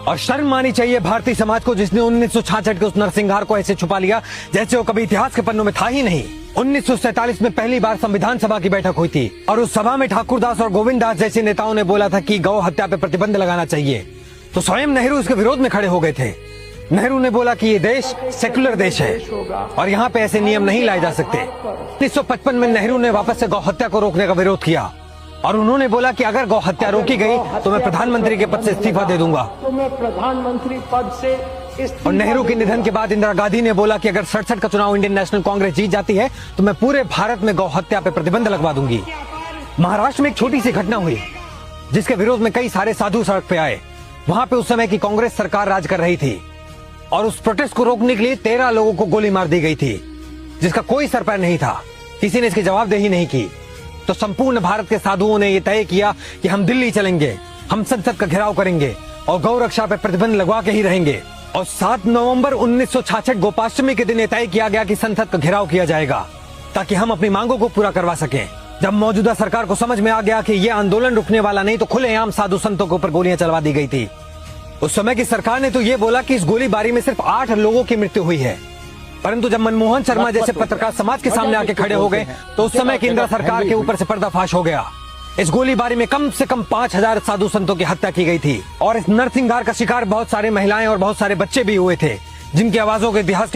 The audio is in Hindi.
और शर्म आनी चाहिए भारतीय समाज को, जिसने 1966 के उस नरसंहार को ऐसे छुपा लिया जैसे वो कभी इतिहास के पन्नों में था ही नहीं। 1947 में पहली बार संविधान सभा की बैठक हुई थी और उस सभा में ठाकुरदास और गोविंद दास जैसे नेताओं ने बोला था कि गौ हत्या पे प्रतिबंध लगाना चाहिए, तो स्वयं नेहरू इसके विरोध में खड़े हो गए थे। नेहरू ने बोला कि ये देश सेकुलर देश है और यहाँ पे ऐसे नियम नहीं लाए जा सकते। 1955 में नेहरू ने वापस से गौ हत्या को रोकने का विरोध किया और उन्होंने बोला कि अगर गौ हत्या रोकी गई तो मैं प्रधानमंत्री के पद से इस्तीफा दे दूंगा। तो मैं प्रधानमंत्री पद से और नेहरू के निधन के बाद इंदिरा गांधी ने बोला कि अगर 67 का चुनाव इंडियन नेशनल कांग्रेस जीत जाती है तो मैं पूरे भारत में गौ हत्या पे प्रतिबंध लगवा दूंगी। महाराष्ट्र में एक छोटी सी घटना हुई जिसके विरोध में कई सारे साधु सड़क पे आए। वहां पे उस समय की कांग्रेस सरकार राज कर रही थी और उस प्रोटेस्ट को रोकने के लिए 13 लोगों को गोली मार दी गई थी, जिसका कोई सर पैर नहीं था। किसी ने इसकी जवाबदेही नहीं की। तो संपूर्ण भारत के साधुओं ने यह तय किया कि हम दिल्ली चलेंगे, हम संसद का घेराव करेंगे और गौ रक्षा पर प्रतिबंध लगवा के ही रहेंगे। और 7 नवंबर 1966 गोपाष्टमी के दिन यह तय किया गया कि संसद का घेराव किया जाएगा ताकि हम अपनी मांगों को पूरा करवा सकें। जब मौजूदा सरकार को समझ में आ गया कि यह आंदोलन रुकने वाला नहीं, तो खुलेआम साधु संतों के ऊपर गोलियां चलवा दी गई थी। उस समय की सरकार ने तो ये बोला कि इस गोलीबारी में सिर्फ 8 लोगों की मृत्यु हुई है, परंतु जब मनमोहन शर्मा जैसे पत्रकार समाज के सामने आके खड़े हो गए तो उस समय की इंदिरा सरकार के ऊपर से पर्दाफाश हो गया। इस गोलीबारी में कम से कम 5000 साधु संतों की हत्या की गई थी और इस नरसंहार का शिकार बहुत सारे महिलाएं और बहुत सारे बच्चे भी हुए थे, जिनकी आवाजों के इतिहास